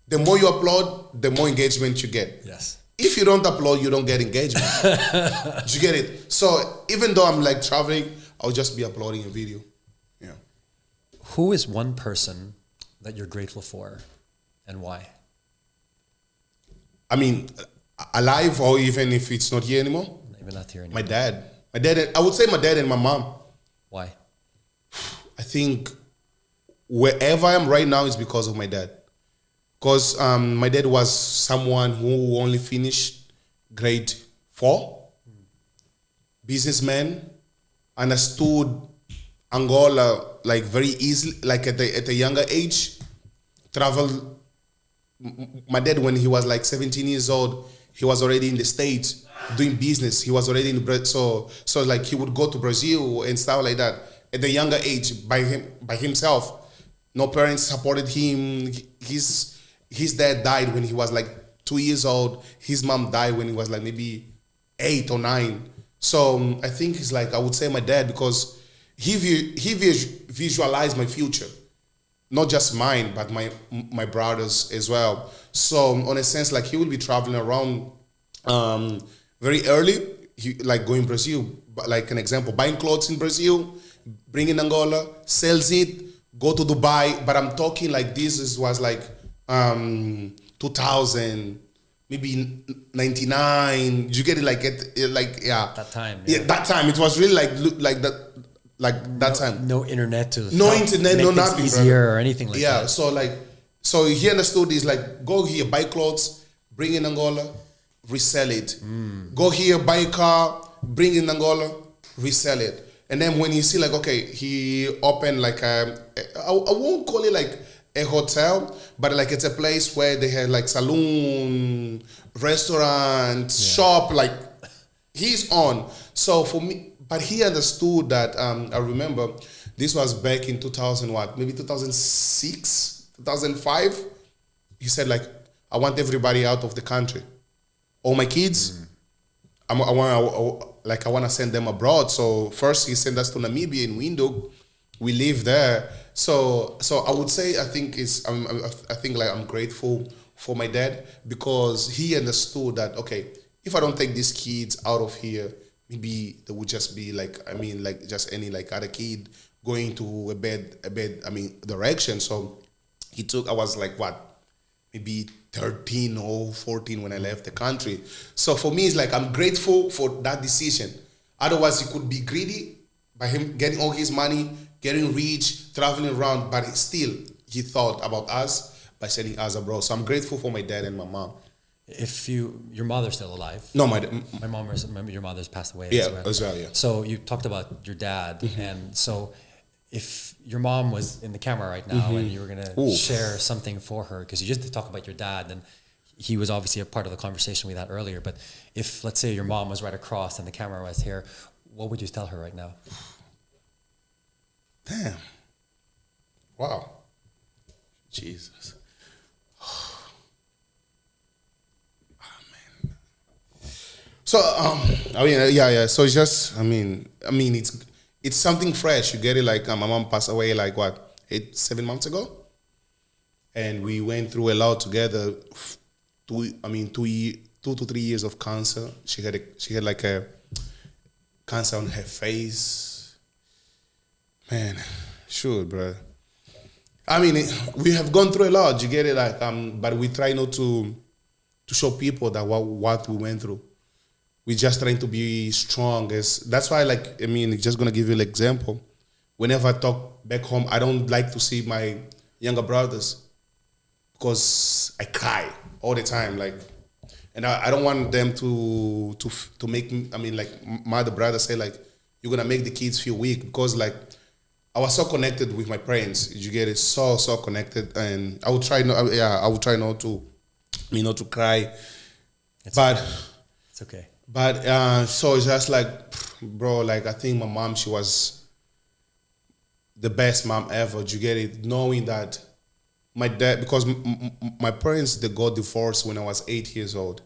the more you upload, the more engagement you get. Yes. If you don't upload, you don't get engagement. Do you get it? So even though I'm like traveling, I'll just be uploading a video. Yeah. Who is one person that you're grateful for and why? I mean, alive, or even if it's not here anymore? Even not here anymore. My dad. I would say my dad and my mom. Why? I think wherever I am right now is because of my dad. Because my dad was someone who only finished grade 4. Businessman, understood Angola like very easily, like at a younger age. Traveled. My dad, when he was like 17 years old, he was already in the States doing business. He was already in Brazil, so like he would go to Brazil and stuff like that at a younger age by himself. No parents supported him. His dad died when he was like 2 years old. His mom died when he was like maybe 8 or 9. So I think it's like, I would say my dad, because he visualized my future. Not just mine, but my brothers as well. So on a sense, like he will be traveling around very early, like going Brazil, like an example, buying clothes in Brazil, bringing Angola, sells it, go to Dubai. But I'm talking like was like 2000, maybe 99. You get it? That time. Yeah, that time. It was really like that. Like that time. No internet no nothing. Easier brother. Or anything like that. Yeah, so he understood this, like, go here, buy clothes, bring in Angola, resell it. Go here, buy a car, bring in Angola, resell it. And then when you see like, okay, he opened like I won't call it like a hotel, but like it's a place where they have like saloon, restaurant, shop, like he's on. So for me, but he understood that, I remember this was back in 2000, maybe 2006, 2005. He said like, I want everybody out of the country. All my kids, I want to send them abroad. So first he sent us to Namibia in Windhoek. We live there. So I would say, I think I'm grateful for my dad, because he understood that, okay, if I don't take these kids out of here, maybe they would just be like, just any like other kid going to a bad direction. So I was like, maybe 13 or 14 when I left the country. So for me, it's like, I'm grateful for that decision. Otherwise, he could be greedy by him getting all his money, getting rich, traveling around, but he thought about us by sending us abroad. So I'm grateful for my dad and my mom. If your mother's still alive? No, my mom. Remember, your mother's passed away. Yeah, as well. Yeah. So you talked about your dad, and so if your mom was in the camera right now and you were gonna share something for her, because you just talked about your dad, and he was obviously a part of the conversation we had earlier. But if, let's say, your mom was right across and the camera was here, what would you tell her right now? Damn. Wow. Jesus. So So it's just, it's something fresh. You get it? Like, my mom passed away like 7 months ago, and we went through a lot together. 2 to 3 years of cancer. She had like a cancer on her face. Man, sure, bro. We have gone through a lot. You get it? Like, but we try not to show people that what we went through. We're just trying to be strong. That's why, just gonna give you an example. Whenever I talk back home, I don't like to see my younger brothers, because I cry all the time. And I don't want them to make me. My other brother say like, you're gonna make the kids feel weak, because like, I was so connected with my parents. You get it? So connected, and I would try not to cry. It's okay. But so it's just like, bro, like I think my mom, she was the best mom ever. Do you get it? Knowing that my dad, because my parents, they got divorced when I was 8 years old.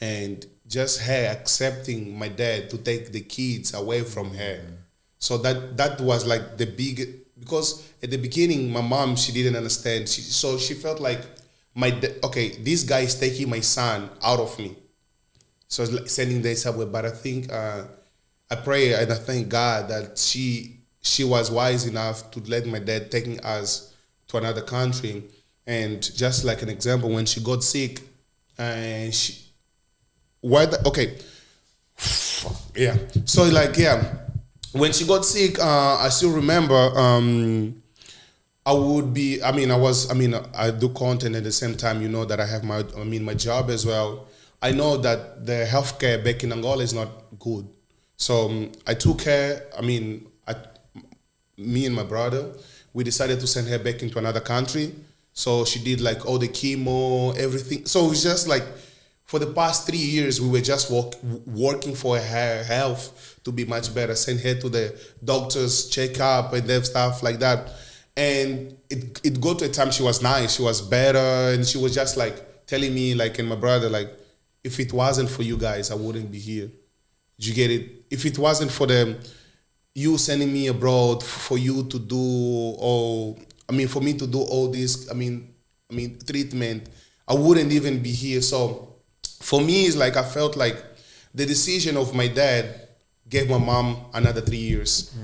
And just her accepting my dad to take the kids away from her. So that was like the big, because at the beginning, my mom, she didn't understand. So she felt like, okay, this guy is taking my son out of me. So it's like sending this away. But I think, I pray and I thank God that she was wise enough to let my dad taking us to another country. And just like an example, when she got sick, and okay, yeah. So like, yeah, when she got sick, I still remember, I do content at the same time, that I have my job as well. I know that the healthcare back in Angola is not good. So I took her, me and my brother, we decided to send her back into another country. So she did like all the chemo, everything. So it was just like, for the past 3 years, we were just working for her health to be much better. Send her to the doctors, check up and stuff like that. And it got to a time she was nice, she was better, and she was just like telling me, like, and my brother, like, if it wasn't for you guys, I wouldn't be here. Did you get it? If it wasn't for you sending me abroad, for you to do for me to do all this, treatment, I wouldn't even be here. So for me, it's like I felt like the decision of my dad gave my mom another 3 years.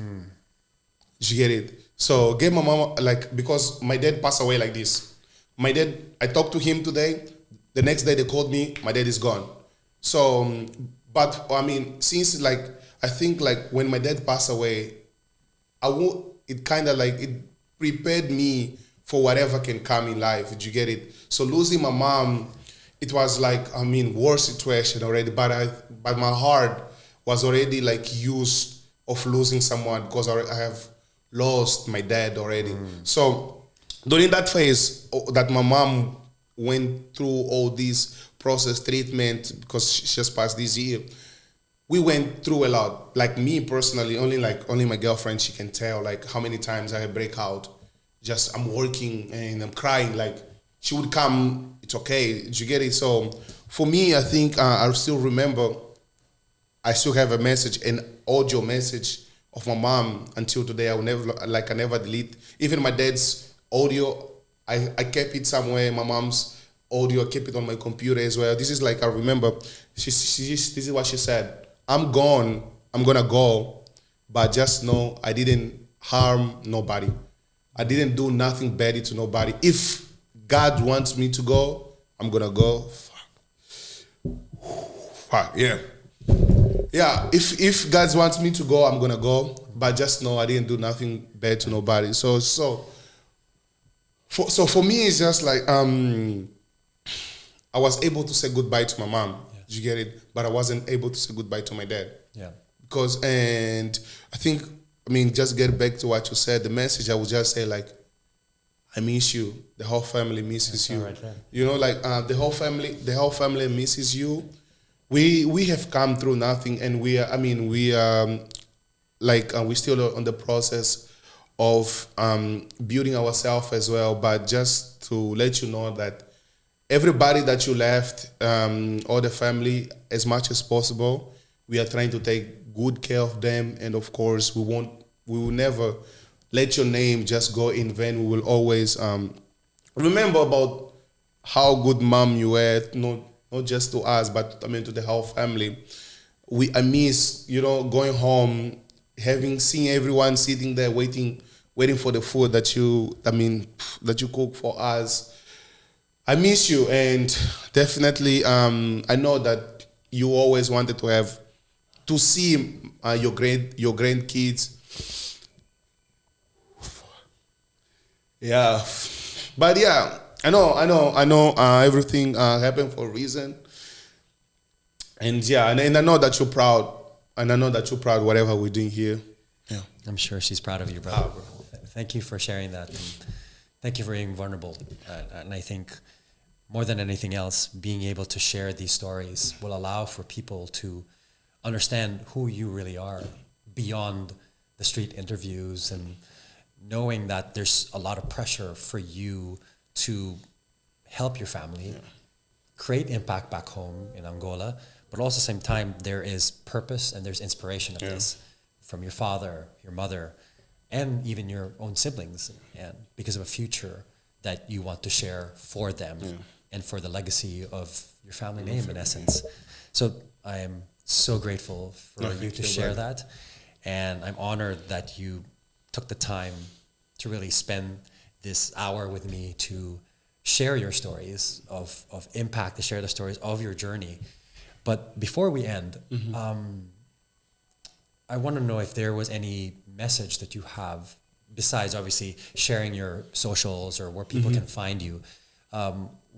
Did you get it? So gave my mom, like, because my dad passed away like this. My dad, I talked to him today. The next day they called me, my dad is gone. So, but since like, I think like when my dad passed away, it kind of like, it prepared me for whatever can come in life. Did you get it? So losing my mom, it was like, worse situation already, but my heart was already like used of losing someone because I have lost my dad already. So during that phase that my mom went through all this process treatment, because she just passed this year, we went through a lot. Like me personally, only my girlfriend, she can tell like how many times I break out. Just I'm working and I'm crying. Like she would come, it's okay. Did you get it? So for me, I think I still remember, I still have a message, an audio message of my mom until today. I never delete. Even my dad's audio, I kept it somewhere. My mom's audio, I kept it on my computer as well. This is like, I remember, this is what she said. I'm gone, I'm gonna go, but just know I didn't harm nobody. I didn't do nothing bad to nobody. If God wants me to go, I'm gonna go. Fuck, yeah. Yeah, if God wants me to go, I'm gonna go. But just know I didn't do nothing bad to nobody. So for me, it's just like I was able to say goodbye to my mom. Yeah. Did you get it? But I wasn't able to say goodbye to my dad. Yeah. Because, and I think, just get back to what you said. The message I would just say, like, I miss you. The whole family misses you. Right, the whole family misses you. We have come through nothing, and we're still on the process of building ourselves as well. But just to let you know that everybody that you left, or the family, as much as possible, we are trying to take good care of them. And of course, we will never let your name just go in vain. We will always remember about how good mom you were, not just to us, but to the whole family. I miss, going home, seeing everyone sitting there waiting for the food that you cook for us. I miss you, and definitely, I know that you always wanted to see your grandkids. Yeah, but yeah, I know. Everything happened for a reason, and yeah, and I know that you're proud, whatever we're doing here. Yeah, I'm sure she's proud of you, brother. Thank you for sharing that. And thank you for being vulnerable, and I think more than anything else, being able to share these stories will allow for people to understand who you really are beyond the street interviews, and knowing that there's a lot of pressure for you to help your family, create impact back home in Angola, but also at the same time, there is purpose and there's inspiration of this from your father, your mother, and even your own siblings, and because of a future that you want to share for them and for the legacy of your family name in essence. So I am so grateful for you to share that. And I'm honored that you took the time to really spend this hour with me to share your stories of impact, to share the stories of your journey. But before we end, I want to know if there was any message that you have, besides obviously sharing your socials or where people can find you.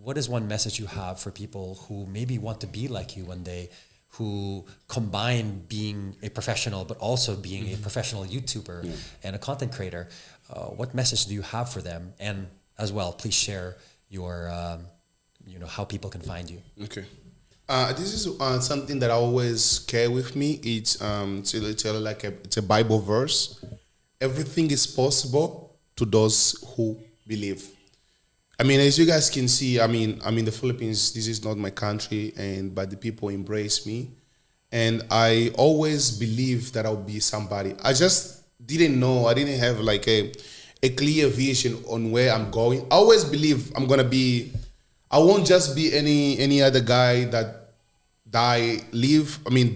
What is one message you have for people who maybe want to be like you one day, who combine being a professional but also being a professional YouTuber and a content creator? What message do you have for them? And as well, please share your, how people can find you. Okay. This is something that I always carry with me. It's it's a Bible verse. Everything is possible to those who believe. I mean, as you guys can see, I'm in the Philippines. This is not my country, but the people embrace me, and I always believe that I'll be somebody. I just didn't know. I didn't have like a clear vision on where I'm going. I always believe I'm gonna be. I won't just be any other guy that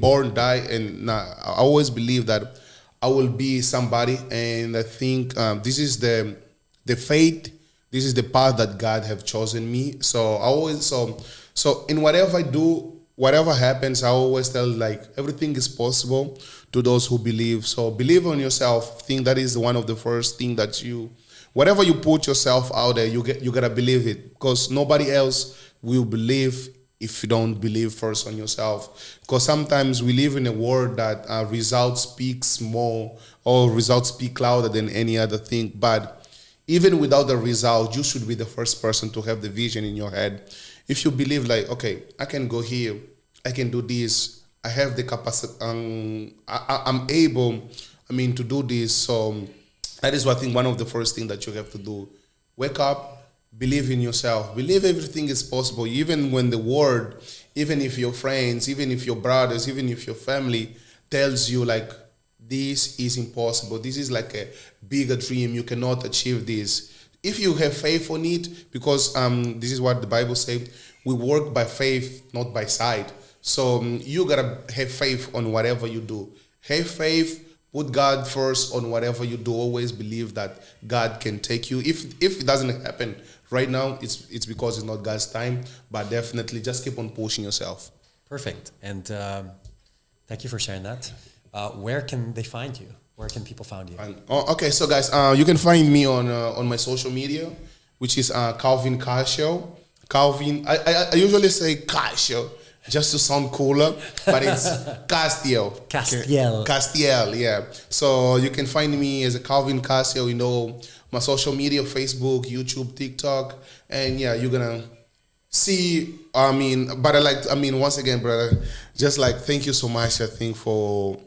born, die, and I always believe that I will be somebody, and I think this is the faith. This is the path that God have chosen me. So I always so in whatever I do, whatever happens, I always tell like everything is possible to those who believe. So believe on yourself. I think that is one of the first thing that whatever you put yourself out there, you gotta believe it, because nobody else will believe if you don't believe first on yourself. Because sometimes we live in a world that results speaks more, or results speak louder than any other thing. But even without the result, you should be the first person to have the vision in your head. If you believe like, okay, I can go here, I can do this, I have the capacity, I'm able, to do this. So that is what I think one of the first things that you have to do. Wake up, believe in yourself, believe everything is possible, even when the world, even if your friends, even if your brothers, even if your family tells you like, this is impossible, this is like a bigger dream, you cannot achieve this. If you have faith on it, because this is what the Bible says, we work by faith, not by sight. So you gotta have faith on whatever you do. Have faith, put God first on whatever you do. Always believe that God can take you. If it doesn't happen right now, it's because it's not God's time, but definitely just keep on pushing yourself. Perfect. And thank you for sharing that. Where can they find you? Where can people find you? Okay, so guys, you can find me on my social media, which is Calvin Castiel. Calvin, I usually say Castiel just to sound cooler, but it's Castiel. Castiel, yeah. So you can find me as a Calvin Castiel. My social media: Facebook, YouTube, TikTok, and yeah, you're gonna see. Once again, brother, just like thank you so much. I think for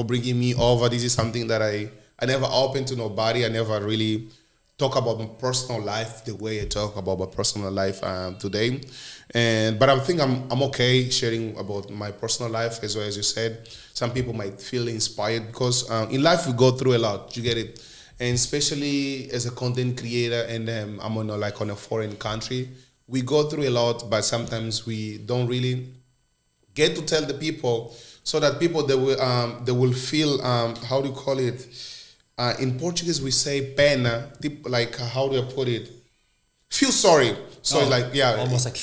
bringing me over. This is something that I never opened to nobody. I never really talk about my personal life the way I talk about my personal life today. But I think I'm okay sharing about my personal life as well. As you said, some people might feel inspired, because in life we go through a lot. You get it, and especially as a content creator, and I'm on a foreign country, we go through a lot. But sometimes we don't really get to tell the people, so that people they will feel how do you call it? In Portuguese we say pena, like how do I put it? Feel sorry. So it's like almost like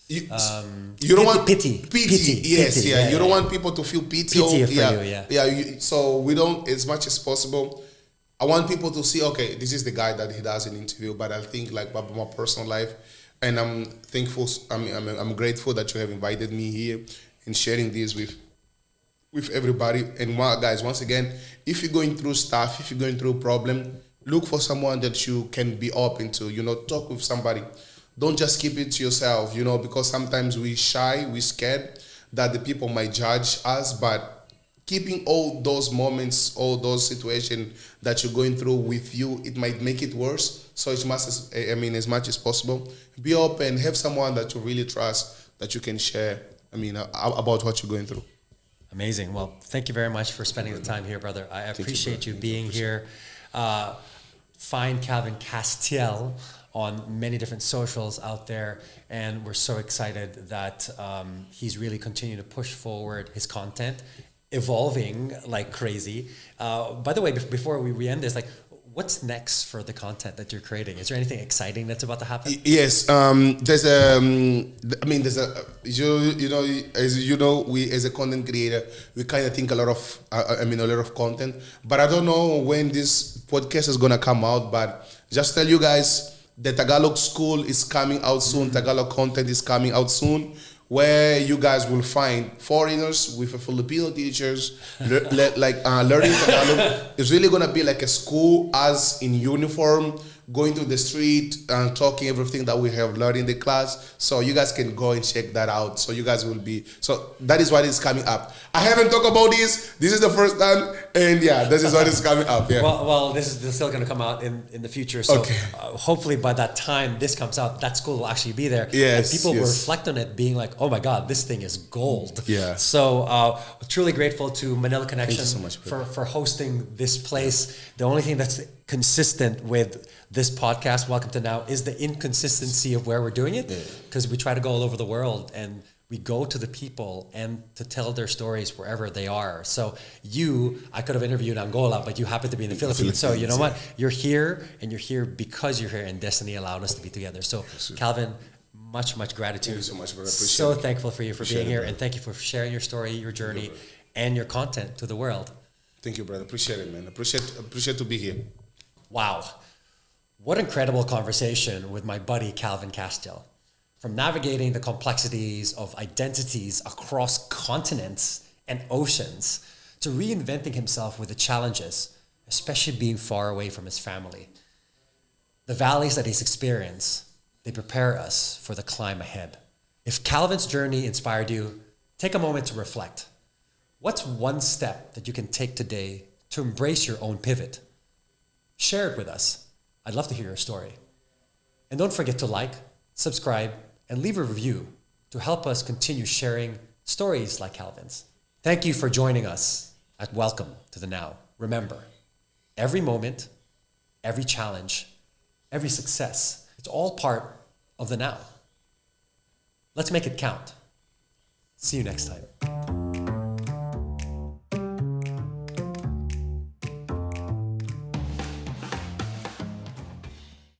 you don't want pity. Yes, pity, yeah. You don't want people to feel pity. You. So we don't, as much as possible. I want people to see, okay, this is the guy that he does an interview. But I think like about my personal life, and I'm thankful. I'm grateful that you have invited me here and sharing this with everybody. And guys, once again, if you're going through stuff, if you're going through a problem, look for someone that you can be open to. Talk with somebody don't just keep it to yourself, you know, because sometimes we shy, we scared that the people might judge us, but keeping all those moments, all those situations that you're going through with you, it might make it worse. So as much as much as possible, be open, have someone that you really trust that you can share, about what you're going through. Amazing. Well, thank you very much for spending the time here, brother. I appreciate you being here. Find Calvin Castiel on many different socials out there, and we're so excited that he's really continuing to push forward his content, evolving like crazy. By the way, before we end this, like, what's next for the content that you're creating? Is there anything exciting that's about to happen? Yes, as you know, we as a content creator, we kind of think a lot of content, but I don't know when this podcast is gonna come out. But just tell you guys, the Tagalog school is coming out soon. Tagalog content is coming out soon, where you guys will find foreigners with Filipino teachers learning Tagalog. It's really gonna be like a school, us in uniform, going to the street and talking everything that we have learned in the class. So you guys can go and check that out. So you guys will be, so that is what is coming up. I haven't talked about this. This is the first time, and yeah, this is what is coming up. Yeah. Well, this is still going to come out in the future. So okay. Hopefully by that time this comes out, that school will actually be there. Yes. And people will reflect on it, being like, "Oh my God, this thing is gold." Yeah. So truly grateful to Manila Connection so much, for hosting this place. The only thing that's consistent with this podcast, Welcome to Now, is the inconsistency of where we're doing it, because we try to go all over the world and we go to the people and to tell their stories wherever they are. So I could have interviewed in Angola, but you happen to be in the Philippines. So you know what? You're here, and you're here because you're here, and destiny allowed us to be together. So Calvin, much gratitude. Thank you so much, brother. So thankful for you for being here, and thank you for sharing your story, your journey, and your content to the world. Thank you, brother. Appreciate it, man. Appreciate to be here. Wow. What incredible conversation with my buddy Calvin Castiel. From navigating the complexities of identities across continents and oceans to reinventing himself with the challenges, especially being far away from his family. The valleys that he's experienced, they prepare us for the climb ahead. If Calvin's journey inspired you, take a moment to reflect. What's one step that you can take today to embrace your own pivot? Share it with us. I'd love to hear your story. And don't forget to like, subscribe, and leave a review to help us continue sharing stories like Calvin's. Thank you for joining us at Welcome to the Now. Remember, every moment, every challenge, every success, it's all part of the now. Let's make it count. See you next time.